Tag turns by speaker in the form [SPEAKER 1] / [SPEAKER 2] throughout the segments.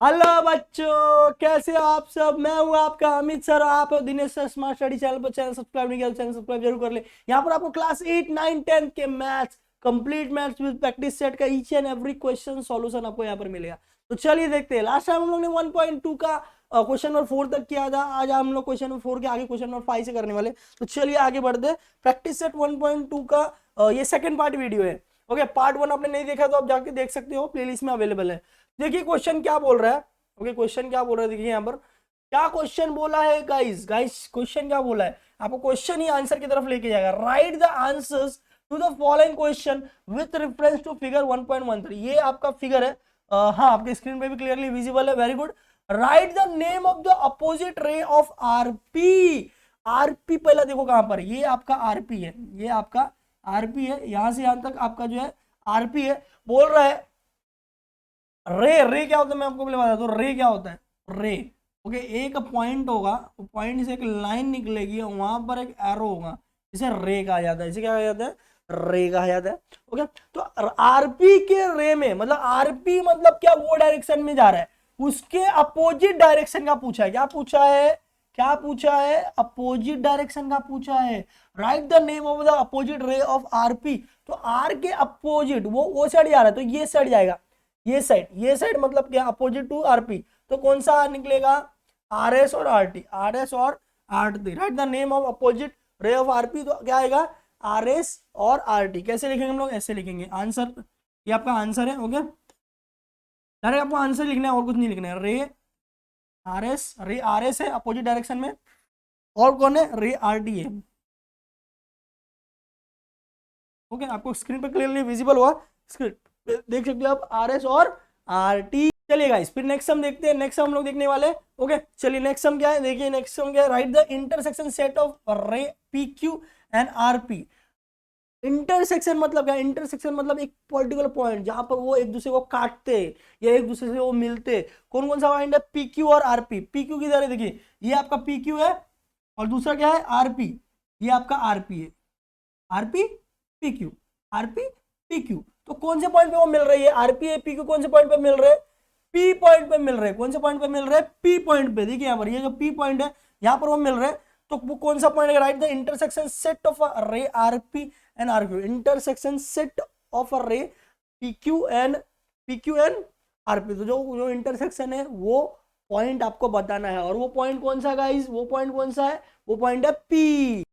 [SPEAKER 1] Hello बच्चों, कैसे हो आप सब। मैं हूं आपका अमित सर, आप हो Dinesh sir smart study channel पर। चैनल सब्सक्राइब नहीं किया तो चैनल सब्सक्राइब जरूर कर ले। यहाँ पर आपको क्लास 8, 9, 10 के maths complete maths with practice set का each and every question solution आपको यहाँ पर मिलेगा। तो चलिए देखते हैं। लास्ट टाइम हम लोग ने 1.2 का क्वेश्चन नंबर 4 तक किया था। आज हम लोग क्वेश्चन नंबर 4 के आगे क्वेश्चन नंबर 5 से करने वाले। तो चलिए आगे बढ़ते। प्रैक्टिस सेट 1.2 का ये सेकंड पार्ट वीडियो है। ओके, पार्ट 1 आपने नहीं देखा तो आप जाके देख सकते हो, प्लेलिस्ट में अवेलेबल है। देखिए क्वेश्चन क्या बोल रहा है। ओके, क्वेश्चन क्या बोल रहा है देखिए यहाँ पर क्या क्वेश्चन बोला है। गाइस गाइस क्वेश्चन क्या बोला है, आपको क्वेश्चन ही आंसर की तरफ लेके जाएगा। Write the answers to the following question with reference to figure 1.13। ये आपका फिगर है, हाँ आपके स्क्रीन पे भी क्लियरली विजिबल है। Very good. Right the name of the opposite ray of RP. RP पहला देखो कहां पर, ये आपका आरपी है, ये आपका आरपी है। यहां से यहां तक आपका जो है आरपी है। बोल रहा है रे, रे क्या होता है मैं आपको पहले बता दूं। रे क्या होता है, रे ओके, एक पॉइंट होगा, पॉइंट से एक लाइन निकलेगी, वहां पर एक एरो होगा, इसे रे कहा जाता है। इसे क्या कहा जाता है, रे कहा जाता है। ओके, तो आरपी के रे में मतलब आरपी मतलब क्या, वो डायरेक्शन में जा रहा है, उसके अपोजिट डायरेक्शन का पूछा है। क्या पूछा है, क्या पूछा है, अपोजिट डायरेक्शन का पूछा है। Write the name of the opposite ray of RP. तो आर के अपोजिट वो साइड जा रहा है, तो ये साइड जाएगा, ये साइड, ये साइड मतलब क्या, अपोजिट टू आरपी। तो कौन सा निकलेगा, आर एस और आर टी, आर एस और R T. Right the name of opposite ray of RP, तो क्या आएगा, आर एस और आर टी। कैसे लिखेंगे हम लोग, ऐसे लिखेंगे आंसर। ये आपका आंसर है। ओके, डायरेक्ट आपको आंसर लिखना है और कुछ नहीं लिखना है। रे आर एस, रे आर एस है अपोजिट डायरेक्शन में, और कौन है, रे आर टी है। ओके, आपको स्क्रीन पर क्लियरली विजिबल हुआ, स्क्रीन देख सकते हो आप, आर एस और आर टी। चलिए गाइस, फिर नेक्स्ट सम देखते हैं। नेक्स्ट सम हम लोग देखने वाले हैं। ओके चलिए, नेक्स्ट सम क्या है देखिए। नेक्स्ट सम क्या है, write the intersection set of ray P Q and R P. Intersection मतलब क्या, इंटरसेक्शन मतलब एक पर्टिकुलर पॉइंट जहां पर वो एक दूसरे को काटते या एक दूसरे से वो मिलते। कौन कौन सा पॉइंट है, पी क्यू और आरपी। पी क्यू किधर है देखिए, ये आपका पी क्यू है, और दूसरा क्या है, आरपी, ये आपका आरपी है। RP P Q, RP P Q. तो कौन से पॉइंट पे वो मिल रही है, आरपी पी क्यू कौन से पॉइंट पे मिल रहे हैं, पी पॉइंट पे मिल रहे हैं। कौन से पॉइंट पे मिल रहे हैं, पी पॉइंट पे। देखिए यहाँ पर ये जो पी पॉइंट है, यहाँ पर वो मिल रहे हैं। तो वो कौन सा पॉइंट है, write the intersection set of रे RP and RQ. Intersection set of ray P Q and RP. तो जो जो इंटरसेक्शन है वो पॉइंट आपको बताना है, और वो पॉइंट कौन सा गाइस, वो पॉइंट कौन सा है, वो पॉइंट है पी।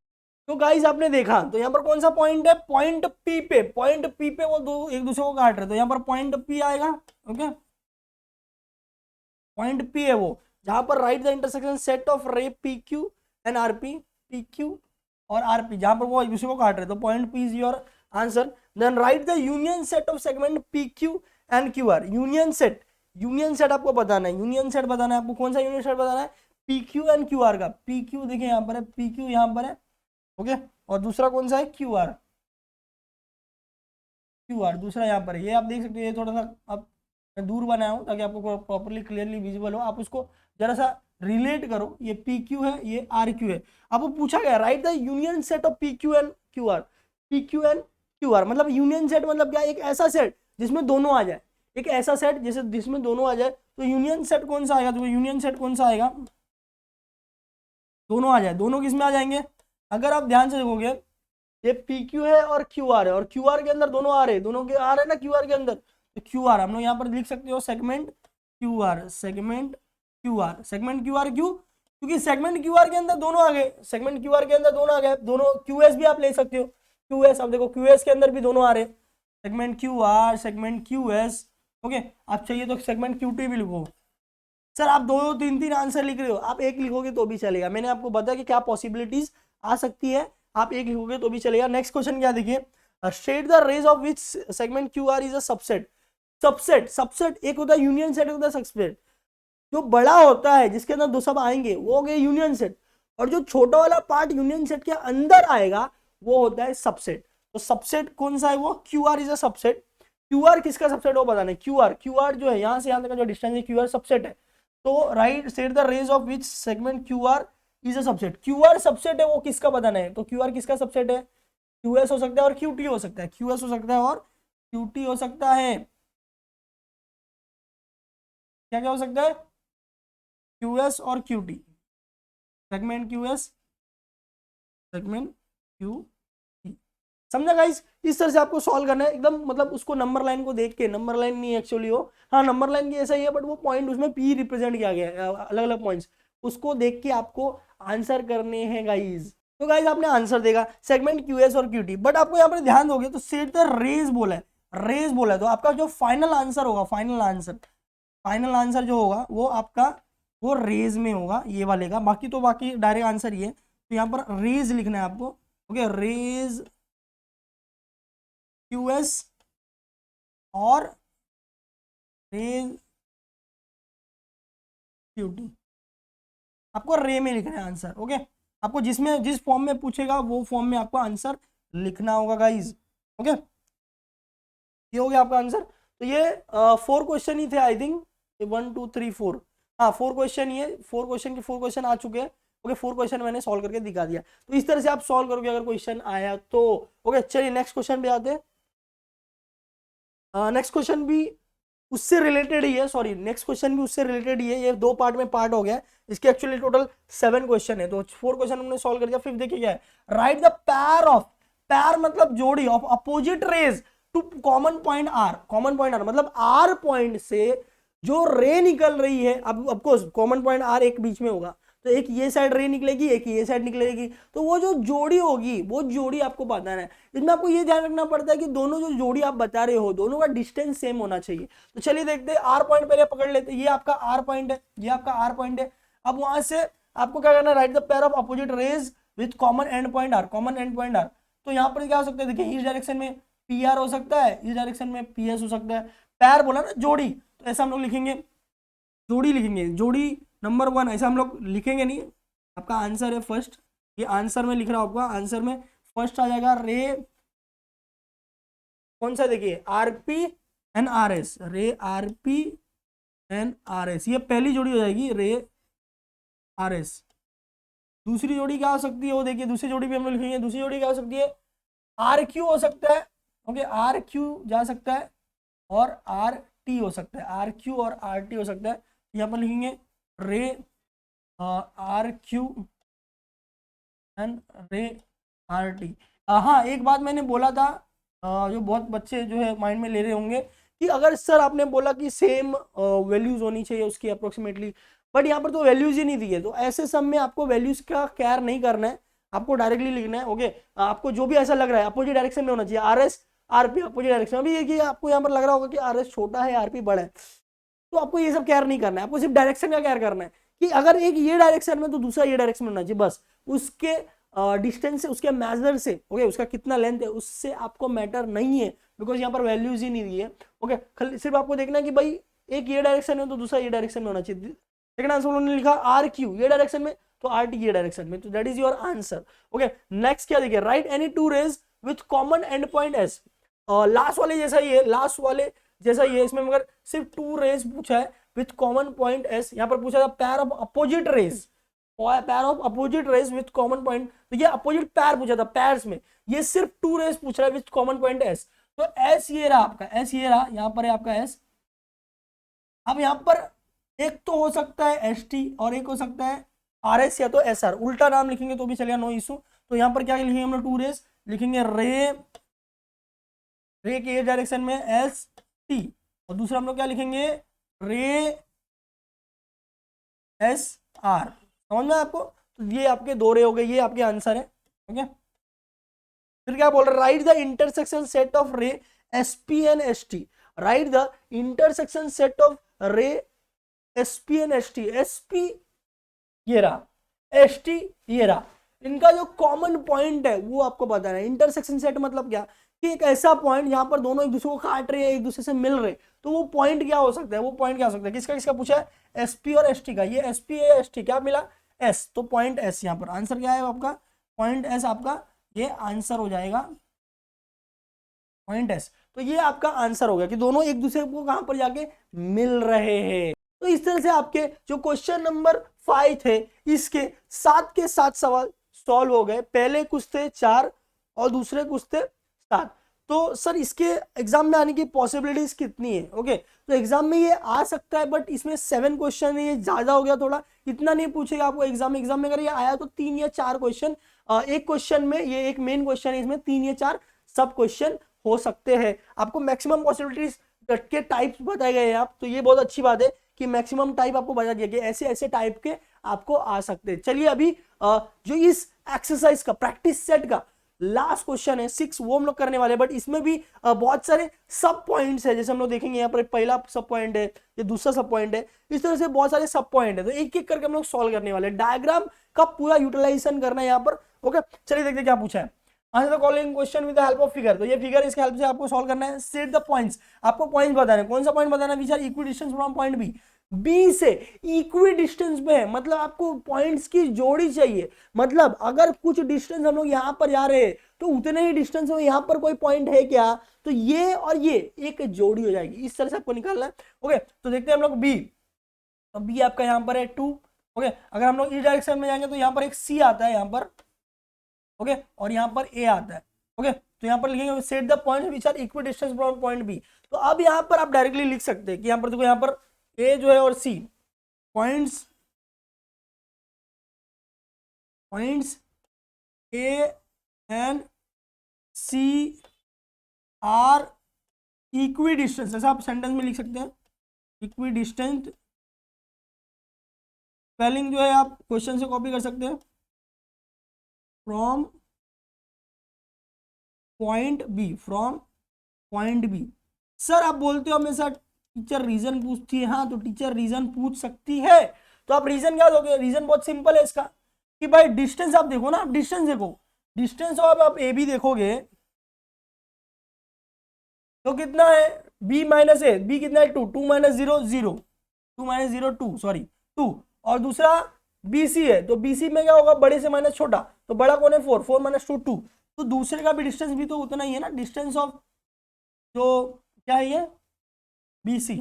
[SPEAKER 1] तो गाइस आपने देखा, तो यहाँ पर कौन सा पॉइंट है, पॉइंट पी पे। पॉइंट पी पे वो दो एक दूसरे को काट रहे, तो यहाँ पर पॉइंट पी आएगा। ओके, पॉइंट पी है वो, जहां पर write the intersection set of ray P Q and RP, P Q और आरपी, जहां पर वो एक दूसरे को काट रहे, तो point P is your answer. Then write the union set of segment P Q and Q R. Union set, union set आपको बताना है, यूनियन सेट बताना है आपको। कौन सा यूनियन सेट बताना है, P Q and Q are का। पी क्यू देखिए यहाँ पर है, पी क्यू यहाँ पर है। ओके, और दूसरा कौन सा है, क्यू आर, क्यू आर दूसरा यहाँ पर है। ये आप देख सकते हो, ये थोड़ा सा आप मैं दूर बनाया हूँ ताकि आपको प्रॉपरली क्लियरली विजिबल हो। आप उसको जरा सा रिलेट करो, ये पी क्यू है, ये आर क्यू है। आपको पूछा गया right the union set of P Q and Q are. P Q and Q are मतलब यूनियन सेट मतलब क्या, एक ऐसा सेट जिसमें दोनों आ जाए, एक ऐसा सेट जैसे जिसमें दोनों आ जाए। तो यूनियन सेट कौन सा आएगा, तो यूनियन सेट कौन सा आएगा, दोनों आ जाए। दोनों किस में आ जाएंगे, अगर आप ध्यान से देखोगे, ये पी क्यू है और क्यू आर है, और क्यू आर के अंदर दोनों आ रहे हैं, दोनों के आ रहे हैं ना क्यू आर के अंदर। तो क्यू आर हम लोग यहाँ पर लिख सकते हो segment Q are, segment Q are, segment Q are. क्यों, क्योंकि सेगमेंट क्यू आर के अंदर दोनों आ गए, सेगमेंट क्यू आर के अंदर दोनों आ गए। दोनों क्यू एस भी आप ले सकते हो, क्यू एस, अब देखो क्यू एस के अंदर भी दोनों आ रहे हैं, segment Q are, segment Q S. Okay, आप चाहिए तो सेगमेंट क्यू टी भी लिखो। सर आप दो दो तीन तीन आंसर लिख रहे हो, आप एक लिखोगे तो भी चलेगा। मैंने आपको बताया कि क्या पॉसिबिलिटीज आ सकती है, आप एक लिखोगे तो भी चलेगा। नेक्स्ट क्वेश्चन क्या देखिए, state the rays of which segment Q R is a subset. Subset, subset एक होता है यूनियन सेट, होता है सबसेट। जो बड़ा होता है जिसके अंदर दो सब आएंगे वो हो गए यूनियन सेट, और जो छोटा वाला पार्ट यूनियन सेट के अंदर आएगा वो होता है सबसेट। तो सबसेट कौन सा है, वो Q R is a subset. Q R किसका सबसेट वो बताना है, क्यू आर, क्यू आर जो है यहाँ से यहाँ तक का जो डिस्टेंस है, क्यू आर सबसेट है। तो right set the range of which segment Q R is a subset. Q R subset है वो किसका बताना है, तो क्यू आर किसका सबसेट है, क्यू एस हो सकता है और क्यू टी हो सकता है, क्यू एस हो सकता है और क्यू टी हो सकता है। क्या क्या हो सकता है, QS और QT, segment QS, segment QT। समझा गाइस? इस तरह से आपको सॉल्व करना है एकदम, मतलब उसको नंबर लाइन को देख के, नंबर लाइन नहीं एक्चुअली हो, हाँ नंबर लाइन की ऐसा ही है, बट वो पॉइंट उसमें P रिप्रेजेंट किया गया है, अलग अलग पॉइंट्स, उसको देख के आपको आंसर करने हैं गाइस। तो गाइस आपने आंसर देगा सेगमेंट QS और QT, बट आपको यहाँ पर ध्यान दोगे तो सेट द रेज बोला है, रेज बोला है, तो आपका जो फाइनल आंसर होगा, फाइनल आंसर जो होगा वो आपका वो रेज में होगा, ये वाले का, बाकी तो बाकी डायरेक्ट आंसर ये है। तो यहाँ पर रेज लिखना है आपको, ओके, रेज QS और रेज QT, आपको रे में लिखना है आंसर, ओके। आपको जिसमें जिस फॉर्म में पूछेगा वो फॉर्म में आपको आंसर लिखना होगा गाइज, ओके। ये हो गया आपका आंसर। तो ये 4 क्वेश्चन ही थे आई थिंक, 1 2 3 4, हाँ 4 क्वेश्चन, ये 4 क्वेश्चन के 4 क्वेश्चन आ चुके हैं, ओके। 4 क्वेश्चन मैंने सॉल्व करके दिखा दिया, तो इस तरह से आप सॉल्व करोगे अगर क्वेश्चन आया तो, ओके। चलिए नेक्स्ट क्वेश्चन पे आते हैं। नेक्स्ट क्वेश्चन भी उससे रिलेटेड ही है, सॉरी नेक्स्ट क्वेश्चन भी उससे रिलेटेड ही है, ये 2 पार्ट में पार्ट हो गया, इसके एक्चुअली टोटल 7 क्वेश्चन है, तो 4 क्वेश्चन हमने सॉल्व कर दिया। फिर देखिए क्या है, write the pair of, pair मतलब जोड़ी, of opposite rays to common point R, common point R मतलब आर पॉइंट से जो रे निकल रही है, अब ऑफकोर्स कॉमन पॉइंट आर एक बीच में होगा, तो एक ये साइड रे निकलेगी, एक ये साइड निकलेगी, तो वो जो जोड़ी होगी वो जोड़ी आपको बताना है। इसमें आपको ये ध्यान रखना पड़ता है कि दोनों जो जोड़ी आप बता रहे हो दोनों का डिस्टेंस सेम होना चाहिए। तो चलिए देखते हैं, आर पॉइंट पहले पकड़ लेते हैं, ये आपका आर पॉइंट है, ये आपका आर पॉइंट है। अब वहां से आपको क्या करना है, write the pair of opposite rays with common end point R, common end point R. तो यहाँ पर क्या हो सकता है, देखिए इस डायरेक्शन में PR हो सकता है, इस डायरेक्शन में PS हो सकता है। पैर बोला ना जोड़ी, तो ऐसा हम लोग लिखेंगे, जोड़ी लिखेंगे, जोड़ी नंबर 1 ऐसा हम लोग लिखेंगे नहीं, आपका आंसर है फर्स्ट, ये आंसर में लिख रहा हूं आपका, आंसर में फर्स्ट आ जाएगा रे, कौन सा देखिए RP एंड RS, रे RP एंड RS, ये पहली जोड़ी हो जाएगी रे RS। दूसरी जोड़ी क्या हो सकती है वो देखिए, दूसरी जोड़ी भी हम लोग लिखेंगे, दूसरी जोड़ी क्या हो सकती है, RQ हो सकता है, ओके, RQ जा सकता है और RT हो सकता है, RQ और RT हो सकता है। यहाँ पर लिखेंगे रे RQ एंड रे RT। हाँ एक बात मैंने बोला था, जो बहुत बच्चे जो है माइंड में ले रहे होंगे कि अगर सर आपने बोला कि सेम वैल्यूज होनी चाहिए उसकी अप्रोक्सीमेटली, बट यहाँ पर तो वैल्यूज ही नहीं दी है, तो ऐसे सब में आपको वैल्यूज का केयर नहीं करना है, आपको डायरेक्टली लिखना है, ओके। आपको जो भी ऐसा लग रहा है अपोजिट डायरेक्शन में होना चाहिए, RS RP अपोजिट डायरेक्शन। अभी ये कि आपको यहाँ पर लग रहा होगा कि RS छोटा है RP बड़ा है, तो आपको ये सब केयर नहीं करना है, आपको सिर्फ डायरेक्शन का केयर करना है कि अगर एक ये डायरेक्शन में तो दूसरा ये डायरेक्शन में होना चाहिए, बस उसके डिस्टेंस से, उसके मेजर से, ओके, उसका कितना लेंथ है उससे आपको मैटर नहीं है, बिकॉज यहाँ पर वैल्यूज ही नहीं दी है, ओके। सिर्फ आपको देखना है कि भाई एक ये डायरेक्शन में तो दूसरा ये डायरेक्शन में होना चाहिए। सेकंड आंसर उन्होंने लिखा RQ ये डायरेक्शन में तो RT ये डायरेक्शन में, तो that is your answer, okay. Next क्या देखिए, write any two rays with common end point S, last वाले जैसा ही है, लास्ट वाले जैसा ही है, इसमें मगर सिर्फ 2 रेज पूछा है विथ कॉमन पॉइंट S, यहाँ पर पूछा था pair of opposite raise, pair of opposite rays with common point, तो ये अपोजिट पैर पूछा था, पैर्स में, ये सिर्फ 2 रेज पूछ रहा है विथ कॉमन पॉइंट S। तो S ये रहा आपका, S ये रहा, यहाँ पर है आपका S। अब यहाँ पर एक तो हो सकता है ST और एक हो सकता है RS या तो SR, उल्टा नाम लिखेंगे तो भी चलेगा, नो इशू। तो यहाँ पर क्या लिखेंगे हम लोग, 2 रेज लिखेंगे, रे के डायरेक्शन में ST, और दूसरा हम लोग क्या लिखेंगे, रे SR। समझ में आपको? तो ये आपके 2 रे हो गए, ये आपके आंसर है, ओके। फिर क्या बोल रहे, right the intersection set of रे SP and ST, right the intersection set of रे SP एंड ST, SP ये रहा, ST ये रहा, इनका जो कॉमन पॉइंट है वो आपको बताना है। इंटरसेक्शन सेट मतलब क्या, कि एक ऐसा पॉइंट जहां पर दोनों एक दूसरे को काट रहे हैं, एक दूसरे से मिल रहे, तो वो पॉइंट क्या हो सकता है, वो पॉइंट क्या हो सकता है, किसका किसका पूछा है, SP और ST का, ये SP है ST, क्या मिला S, तो पॉइंट S, यहाँ पर आंसर क्या है आपका, पॉइंट S आपका ये आंसर हो जाएगा, पॉइंट S। तो ये आपका आंसर हो गया कि दोनों एक दूसरे को कहां पर जाके मिल रहे हैं। तो इस तरह से आपके जो क्वेश्चन नंबर 5 थे इसके 7 के 7 सवाल सॉल्व हो गए, पहले कुछ थे 4 और दूसरे कुछ थे 7। तो सर इसके एग्जाम में आने की पॉसिबिलिटीज कितनी है? ओके, तो एग्जाम में ये आ सकता है, बट इसमें 7 क्वेश्चन है, ये ज्यादा हो गया थोड़ा, इतना नहीं पूछेगा आपको एग्जाम में। एग्जाम में अगर ये आया तो 3 या 4 क्वेश्चन, एक क्वेश्चन में, ये एक मेन क्वेश्चन है, इसमें 3 या 4 सब क्वेश्चन हो सकते हैं। आपको मैक्सिमम पॉसिबिलिटीज के टाइप्स बताए गए हैं आप, तो ये बहुत अच्छी बात है कि मैक्सिमम टाइप आपको बता दिया गया, ऐसे ऐसे टाइप के आपको आ सकते हैं। चलिए अभी जो इस एक्सरसाइज का प्रैक्टिस सेट का लास्ट क्वेश्चन है 6, वो हम लोग करने वाले हैं, बट इसमें भी बहुत सारे सब पॉइंट्स है, जैसे हम लोग देखेंगे यहाँ पर पहला सब पॉइंट है, ये दूसरा सब पॉइंट है, इस तरह से बहुत सारे सब पॉइंट है, तो एक एक करके हम लोग सॉल्व करने वाले हैं। डायग्राम का पूरा यूटिलाइजेशन करना है यहाँ पर। ओके, चलिए देखते हैं क्या पूछा है। Answer the following question with the help of figure, तो ये फिगर इसके हेल्प से आपको सॉल्व करना है। सेट द पॉइंट्स, आपको पॉइंट्स बताना है, कौन सा पॉइंट बताना है, which are equidistance from point B, B से इक्वी डिस्टेंस पे है, मतलब आपको पॉइंट्स की जोड़ी चाहिए। मतलब अगर कुछ डिस्टेंस हम लोग यहाँ पर जा रहे हैं तो उतने ही डिस्टेंस में यहाँ पर कोई पॉइंट है क्या, तो ये और ये एक जोड़ी हो जाएगी, इस तरह से आपको निकालना है। ओके, तो देखते हैं हम लोग बी, तो बी आपका यहाँ पर है 2। ओके, अगर हम लोग इस डायरेक्शन में जाएंगे तो यहाँ पर एक सी आता है यहाँ पर, ओके, और यहाँ पर ए आता है। ओके, तो यहाँ पर लिखेंगे set the points which are equidistance from point B. तो अब यहाँ पर आप डायरेक्टली लिख सकते हैं कि यहाँ पर देखो, यहाँ पर ए जो है और C, points A and C are equidistance, ऐसा आप सेंटेंस में लिख सकते हैं, इक्वी डिस्टेंस। स्पेलिंग जो है आप क्वेश्चन से कॉपी कर सकते हैं, from point B, from point B. Sir आप बोलते हो हमेशा टीचर रीजन पूछती है, हाँ तो टीचर रीजन पूछ सकती है, तो आप रीजन क्या दोगे? रीजन बहुत सिंपल है इसका कि भाई डिस्टेंस आप देखो ना, डिस्टेंस देखो, डिस्टेंस ऑफ आप ए बी देखोगे तो कितना है, बी माइनस ए, बी कितना है 2, 2 माइनस 0 0, 2 माइनस 0 2, सॉरी 2, और दूसरा बीसी है, तो बीसी में क्या होगा, बड़े से माइनस छोटा, तो बड़ा कौन है 4, 4 माइनस 2 2, तो दूसरे का भी डिस्टेंस भी तो उतना ही है ना, डिस्टेंस ऑफ जो क्या है ये बीसी,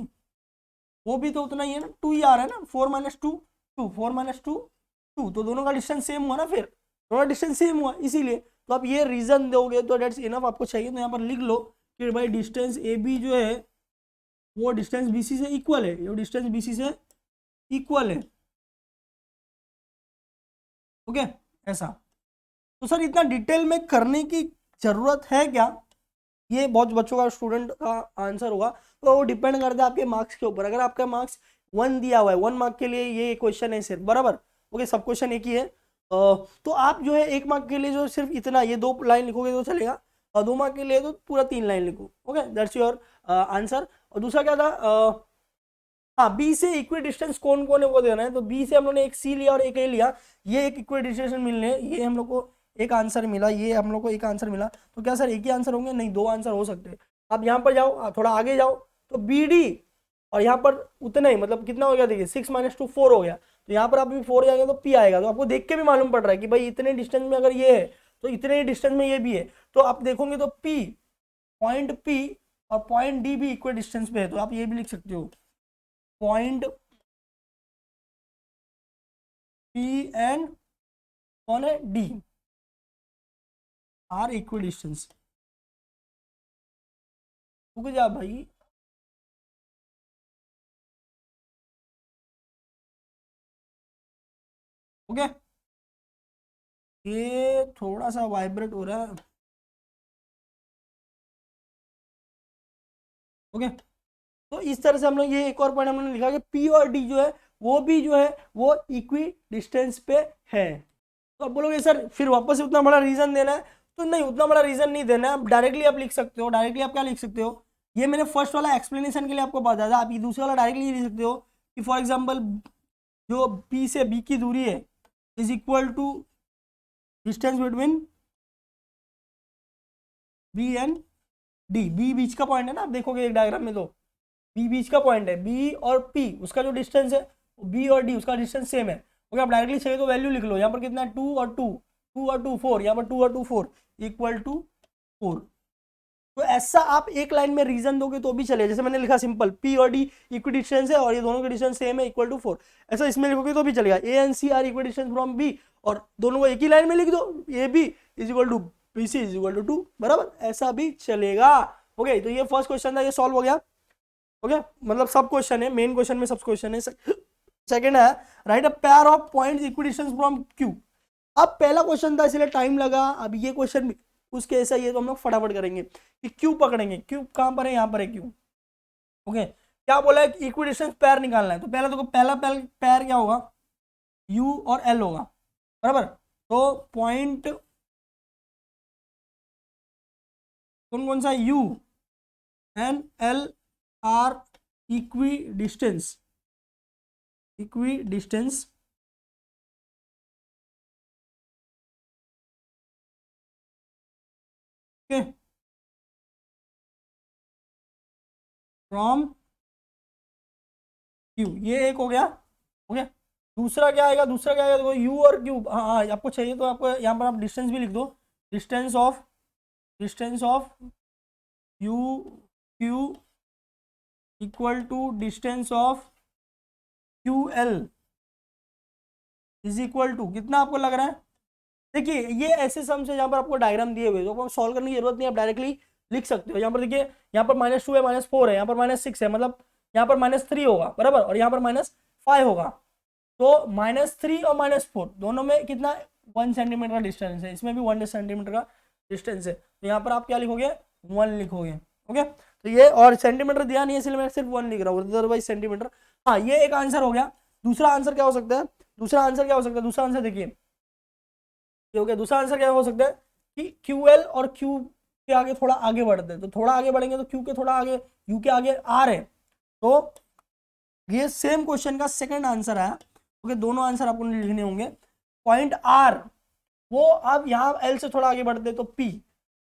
[SPEAKER 1] वो भी तो उतना ही है ना, 2 ही आ रहा है ना, 4 माइनस 2 2, 4 माइनस 2 2, तो दोनों का डिस्टेंस सेम हुआ ना, फिर दोनों का डिस्टेंस सेम हुआ, इसीलिए तो आप ये रीजन दोगे तो डेट्स इनफ आपको चाहिए। तो यहाँ पर लिख लो कि भाई डिस्टेंस ए बी जो है वो डिस्टेंस बीसी से इक्वल है, ये डिस्टेंस बीसी से इक्वल है। ओके, ऐसा। तो सर इतना डिटेल में करने की जरूरत है क्या, ये बहुत बच्चों का, स्टूडेंट का आंसर होगा, तो वो डिपेंड करता है आपके मार्क्स के ऊपर। अगर आपका मार्क्स 1 दिया हुआ है, 1 मार्क के लिए ये क्वेश्चन है सिर्फ, बराबर, ओके, सब क्वेश्चन एक ही है, तो आप जो है 1 मार्क के लिए जो सिर्फ इतना ये 2 लाइन लिखोगे तो चलेगा, और 2 मार्क के लिए तो पूरा 3 लाइन लिखो। Okay, that's your answer. और दूसरा क्या था, हाँ, बी से इक्वी डिस्टेंस कौन कौन है वो देना है, तो बी से हम लोगों ने एक सी लिया और एक ए लिया, ये एक इक्वी डिस्टेंस मिलने, ये हम लोग को एक आंसर मिला, ये हम लोग को एक आंसर मिला, तो क्या सर एक ही आंसर होंगे? नहीं, 2 आंसर हो सकते हैं। आप यहाँ पर जाओ, थोड़ा आगे जाओ, तो बी डी, और यहाँ पर उतना ही, मतलब कितना हो गया, देखिए 6 माइनस 2 4 हो गया, तो यहाँ पर आप भी 4 जाएंगे तो पी आएगा, तो आपको देख के भी मालूम पड़ रहा है कि भाई इतने डिस्टेंस में अगर ये है तो इतने डिस्टेंस में ये भी है, तो आप देखोगे तो पी, पॉइंट पी और पॉइंट डी भी इक्वल डिस्टेंस पे है, तो आप ये भी लिख सकते हो, पॉइंट पी एंड कौन है, डी आर इक्वल डिस्टेंस। रुक जा भाई, ओके, ये थोड़ा सा वाइब्रेट हो रहा है, ओके, तो इस तरह से हम लोग ये एक और पॉइंट हमने लिखा कि पी और डी जो है वो इक्वी डिस्टेंस पे है। तो अब बोलोगे सर फिर वापस से उतना बड़ा रीजन देना है, तो नहीं, उतना बड़ा रीजन नहीं देना है, डायरेक्टली आप लिख सकते हो। डायरेक्टली आप क्या लिख सकते हो, ये मैंने फर्स्ट वाला एक्सप्लेनेशन के लिए आपको बता था, आप ये दूसरा वाला डायरेक्टली लिख सकते हो कि फॉर एग्जाम्पल जो बी से बी की दूरी है is equal to distance between B and D, B बीच का पॉइंट है ना, आप देखोगे एक डायग्राम में, तो बी बीच का पॉइंट है, बी और पी उसका जो डिस्टेंस है, बी और डी उसका डिस्टेंस सेम है। ओके, आप डायरेक्टली चाहिए तो वैल्यू लिख लो, यहाँ पर कितना है 2 और 2, 2 और 2 4, यहाँ पर 2 और 2 4 इक्वल टू 4। तो ऐसा आप एक लाइन में रीजन दोगे तो भी चले, जैसे मैंने लिखा सिंपल, पी और डी इक्वी डिस्टेंस है और ये दोनों का डिस्टेंस सेम है इक्वल टू 4, ऐसा इसमें लिखोगे तो भी चलेगा। A and C are equidistance from B, और दोनों को एक ही लाइन में लिख दो, A B is equal to BC is equal to 2, बराबर, ऐसा भी चलेगा। ओके, तो ये फर्स्ट क्वेश्चन था, ये सॉल्व हो गया। ओके, मतलब सब क्वेश्चन है, मेन क्वेश्चन में सब क्वेश्चन है। सेकंड है, right a pair of points equidistance from Q। अब पहला क्वेश्चन था इसलिए टाइम लगा, अब ये क्वेश्चन भी उसके ऐसा ही है, तो हम लोग फटाफट करेंगे कि Q पकड़ेंगे। Q कहां पर है, यहाँ पर है Q। ओके, क्या बोला है, इक्विडिस्टेंस पेयर निकालना है, तो पहला तो पहला पेयर क्या होगा, U और L होगा, बराबर। तो पॉइंट कौन कौन सा, U and L are equidistance, okay, from Q, ये एक हो गया। ओके, दूसरा क्या आएगा, दूसरा क्या आएगा, देखो U और Q, हाँ हाँ आपको चाहिए तो आपको यहाँ पर आप डिस्टेंस भी लिख दो, distance of U Q equal to distance of QL is equal to कितना आपको लग रहा है। देखिए ये ऐसे सम्स है जहाँ पर आपको डायग्राम दिए हुए, तो आपको सॉल्व करने की जरूरत नहीं, आप डायरेक्टली लिख सकते हो। यहाँ पर देखिए, यहाँ पर -2 है, -4 है, यहाँ पर -6 है, मतलब यहाँ पर -3 होगा, बराबर, और यहाँ पर -5 होगा। तो -3 और -4 दोनों में कितना, 1 सेंटीमीटर का डिस्टेंस है, इसमें भी 1 सेंटीमीटर का डिस्टेंस है, तो यहाँ पर आप क्या लिखोगे, 1 लिखोगे। ओके, तो ये, और सेंटीमीटर दिया नहीं है इसलिए मैं सिर्फ 1 लिख रहा हूँ, अदरवाइज सेंटीमीटर। हाँ, ये एक आंसर हो गया। दूसरा आंसर क्या हो सकता है, दूसरा आंसर देखिए, ये हो गया। दूसरा आंसर क्या हो सकता है कि QL और Q के आगे थोड़ा आगे बढ़ते हैं, तो थोड़ा आगे बढ़ेंगे तो Q के थोड़ा आगे, U के आगे R है, तो ये सेम क्वेश्चन का सेकंड आंसर है। ओके, दोनों आंसर आपको लिखने होंगे। पॉइंट R, वो अब यहाँ L से थोड़ा आगे बढ़ते तो P,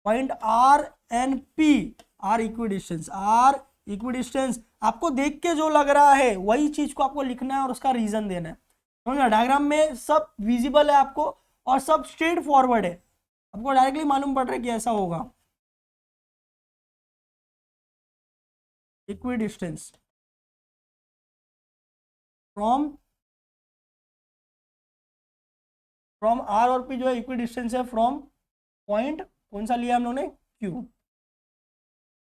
[SPEAKER 1] point R and P are equidistance, आपको देख के जो लग रहा है वही चीज को आपको लिखना है और उसका रीजन देना है, समझना। डायग्राम में सब विजिबल है आपको और सब स्ट्रेट फॉरवर्ड है, आपको डायरेक्टली मालूम पड़ रहा है कि ऐसा होगा। इक्विडिस्टेंस फ्रॉम आर और पी जो है इक्विडिस्टेंस है फ्रॉम पॉइंट कौन सा लिया हम लोगों ने, Q,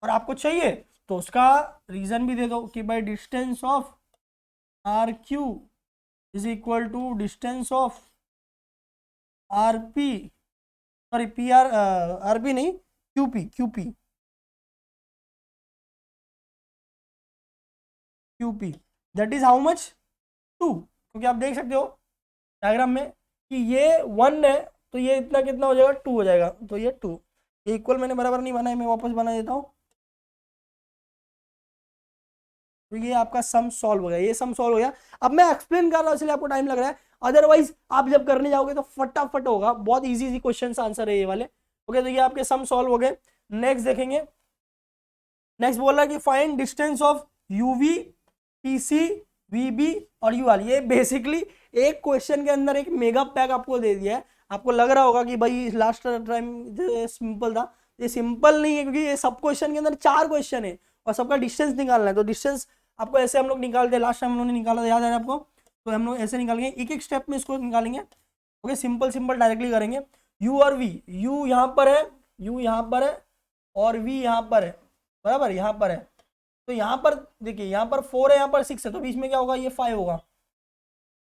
[SPEAKER 1] और आपको चाहिए तो उसका रीजन भी दे दो कि भाई distance of R Q is equal to distance of R P, sorry P R, R P नहीं, Q P that is how much, 2, क्योंकि आप देख सकते हो डायग्राम में कि ये 1 है, तो ये इतना कितना हो जाएगा, 2 हो जाएगा, तो ये 2 इक्वल मैंने बराबर नहीं बनाया, मैं वापस बना देता हूँ। तो ये आपका सम सॉल्व हो गया, ये सम सॉल्व हो गया। अब मैं एक्सप्लेन कर रहा हूँ इसलिए आपको टाइम लग रहा है, अदरवाइज आप जब करने जाओगे तो फटाफट होगा, बहुत इजी क्वेश्चन आंसर है ये वाले। ओके, तो ये आपके सम सॉल्व हो गए। नेक्स्ट देखेंगे, नेक्स्ट बोल रहा है कि find distance of U V, P C, V B और यूआर। ये बेसिकली एक क्वेश्चन के अंदर एक मेगा पैक आपको दे दिया है। आपको लग रहा होगा कि भाई लास्ट टाइम सिंपल था, ये सिंपल नहीं है, क्योंकि ये सब क्वेश्चन के अंदर 4 क्वेश्चन है और सबका डिस्टेंस निकालना है। तो डिस्टेंस आपको ऐसे हम लोग निकालते हैं, लास्ट टाइम हम लोगों ने निकाला था, याद है आपको, तो हम लोग ऐसे निकालेंगे, एक एक स्टेप में इसको निकालेंगे। ओके, सिंपल डायरेक्टली करेंगे। यू और वी, यू यहाँ पर है, यू यहाँ पर है और वी यहाँ पर है, बराबर, यहाँ पर है। तो यहाँ पर देखिए, यहाँ पर 4 है, यहाँ पर 6 है, तो बीच में क्या होगा, ये 5 होगा।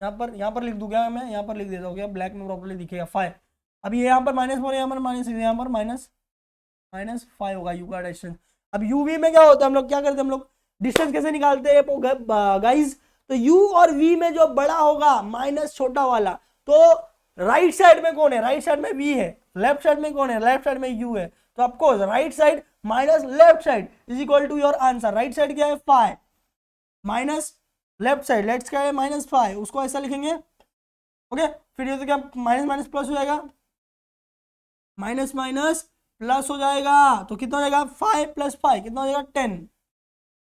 [SPEAKER 1] यहाँ पर लिख दूँ क्या मैं, यहाँ पर लिख देता हूँ क्या, ब्लैक में प्रॉपर्ली दिखेगा 5। अब ये यहाँ पर -4 है, यहाँ पर -6 है, यहाँ पर -5 होगा यू का डिस्टेंस। अब यूवी में क्या होता है, हम लोग क्या करते हैं, हम लोग डिस्टेंस कैसे निकालते हैं गाइस, तो यू और वी में जो बड़ा होगा माइनस छोटा वाला, तो राइट साइड में कौन है, राइट साइड में वी है, लेफ्ट साइड में कौन है, लेफ्ट साइड में यू है, तो आपको right side minus left side is equal to your answer. Right side क्या है 5 माइनस लेफ्ट साइड, लेफ्ट क्या है -5, उसको ऐसा लिखेंगे। ओके, फिर ये तो क्या माइनस माइनस प्लस हो जाएगा, माइनस माइनस प्लस हो जाएगा, तो कितना हो जाएगा 5 + 5 कितना हो जाएगा 10,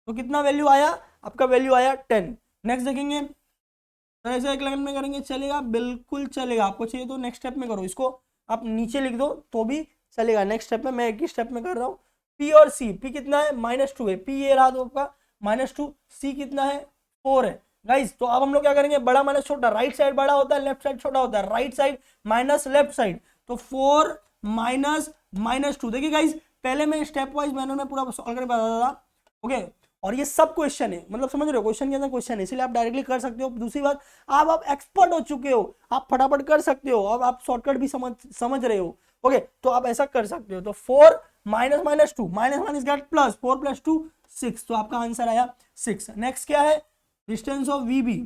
[SPEAKER 1] तो कितना वैल्यू आया आपका, वैल्यू आया 10। नेक्स्ट देखेंगे, तो ऐसे एक लाइन में करेंगे, चलेगा, बिल्कुल चलेगा। आपको चाहिए तो नेक्स्ट स्टेप में करो, इसको आप नीचे लिख दो तो भी चलेगा। नेक्स्ट स्टेप में मैं एक ही स्टेप में कर रहा हूँ। पी और सी, पी कितना है -2 है, पी ये रहा तो आपका -2, सी कितना है 4 है गाइस। तो अब हम लोग क्या करेंगे, बड़ा माइनस छोटा, राइट साइड बड़ा होता है, लेफ्ट साइड छोटा होता है, right side minus left side, तो 4 माइनस -2। देखिए गाइस, पहले मैं स्टेप वाइज मैनर में पूरा सॉल्व करके बताता था, ओके। और ये सब क्वेश्चन है, मतलब समझ रहे हो, क्वेश्चन के अंदर क्वेश्चन है, इसलिए आप डायरेक्टली कर सकते हो। दूसरी बात, आप एक्सपर्ट हो चुके हो, आप फटाफट कर सकते हो, अब आप शॉर्टकट भी समझ रहे हो, ओके। तो आप ऐसा कर सकते हो। तो 4 minus minus 2 minus minus gate plus, 4 + 2 6, तो आपका आंसर आया 6। नेक्स्ट क्या है, डिस्टेंस ऑफ वी बी।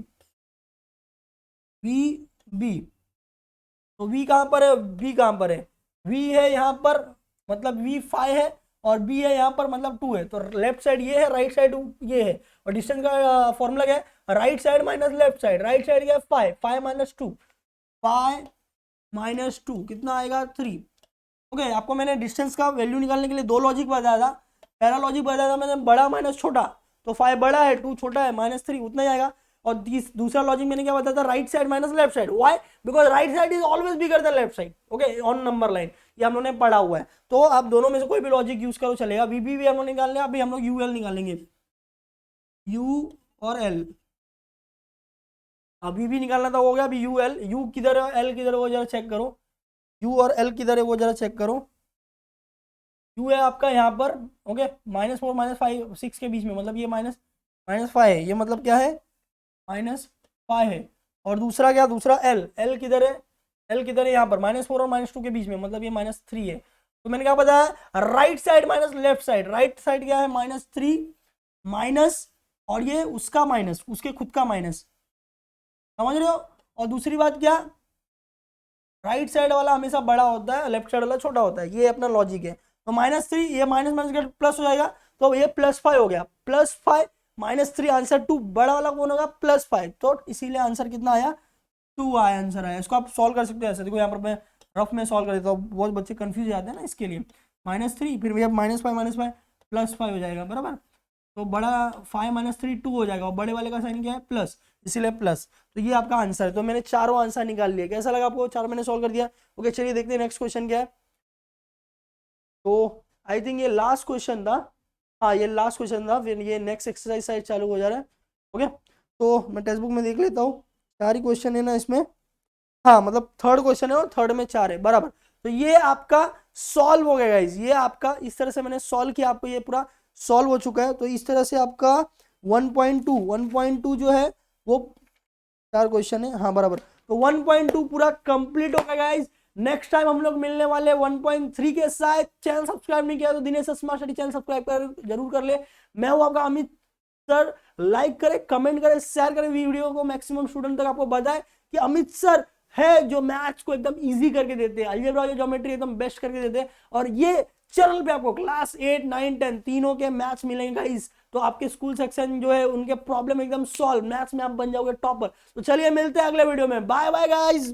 [SPEAKER 1] तो v कहां पर है, v कहां पर है, v है यहां पर, मतलब v 5 है, और b है यहां पर, मतलब 2 है। तो लेफ्ट साइड ये है, राइट साइड ये है, और डिस्टेंस का फॉर्मूला क्या है, right side minus left side. Right side क्या है 5, 5 - 2, 5 - 2 कितना आएगा 3, ओके। आपको मैंने डिस्टेंस का वैल्यू निकालने के लिए दो लॉजिक बताया था। पहला लॉजिक बताया था मैंने, बड़ा माइनस छोटा, तो 5 बड़ा है, 2 छोटा है, -3 उतना ही आएगा। और दूसरा लॉजिक मैंने क्या बताया था, right side minus left side. Why, because right side is always bigger than left side, okay, on number line, ये हम लोगों ने पढ़ा हुआ है। तो आप दोनों में से कोई भी लॉजिक यूज करो चलेगा। वीबी भी हम लोग निकालने, अभी हम लोग यूएल निकालेंगे, यू और एल। अभी भी निकालना था, हो गया। अभी यूएल, यू किधर है, एल किधर है, वो जरा चेक करो। यू और एल किधर है वो जरा चेक करो। यू है आपका यहाँ पर, ओके, -4 -5 6 के बीच में, मतलब ये -5 है, ये मतलब क्या है, -5 है। और दूसरा क्या, दूसरा एल, एल किधर है, एल किधर है यहाँ पर, -4 और -2 के बीच में, मतलब ये -3 है। तो मैंने क्या बताया, right side minus left side. Right side क्या है, -3 माइनस, और ये उसका माइनस, उसके खुद का माइनस, समझ रहे हो। और दूसरी बात क्या, राइट साइड वाला हमेशा बड़ा होता है, लेफ्ट साइड वाला छोटा होता है, ये अपना लॉजिक है। तो -3, ये माइनस माइनस का प्लस हो जाएगा, तो ये +5 हो गया, +5 -3, आंसर 2। बड़ा वाला कौन होगा, +5, तो इसीलिए आंसर कितना आया, 2 आया, आंसर आया। इसको आप सॉल्व कर सकते हो ऐसे, देखो यहाँ पर मैं रफ में सॉल्व कर देता हूँ, बहुत बच्चे कंफ्यूज जाते हैं ना, इसके लिए। -3, फिर भैया -5 +5 हो जाएगा, बराबर। तो बड़ा 5 - 3 2 हो जाएगा, और बड़े वाले का साइन क्या है, प्लस, इसीलिए प्लस। तो ये आपका आंसर है। तो मैंने चारों आंसर निकाल लिए। कैसा लगा आपको, चार मैंने सॉल्व कर दिया, ओके। चलिए देखते हैं नेक्स्ट क्वेश्चन क्या है। तो आई थिंक ये लास्ट क्वेश्चन था, हाँ ये लास्ट क्वेश्चन था, फिर ये नेक्स्ट एक्सरसाइज साइड चालू हो जा रहा है, ओके। तो मैं टेक्स्ट बुक में देख लेता हूँ, 4 ही क्वेश्चन है ना इसमें, हाँ, मतलब थर्ड क्वेश्चन है, और थर्ड में 4 है, बराबर। तो ये आपका सॉल्व हो गया गाइस, ये आपका इस तरह से मैंने सॉल्व किया, आपको ये पूरा सॉल्व हो चुका है। तो इस तरह से आपका 1.2 जो है वो 4 क्वेश्चन है, हाँ बराबर। तो 1.2 पूरा कंप्लीट हो गया गाइस। नेक्स्ट टाइम हम लोग मिलने वाले 1.3 के साथ। चैनल सब्सक्राइब नहीं किया तो Dinesh smart study channel subscribe कर जरूर कर ले। मैं हूं आपका अमित सर। लाइक करें, कमेंट करें, शेयर करें वीडियो को, मैक्सिमम स्टूडेंट तक आपको बताएं कि अमित सर है जो मैथ्स को एकदम इजी करके देते हैं, अलजेब्रा और ज्योमेट्री एकदम बेस्ट करके देते हैं। और ये चैनल पे आपको क्लास 8 9 10 तीनों के मैथ्स मिलेंगे गाइस। तो आपके स्कूल सेक्शन जो है उनके प्रॉब्लम एकदम सॉल्व, मैथ्स में आप बन जाओगे टॉपर। तो चलिए मिलते हैं अगले वीडियो में, बाय बाय गाइस।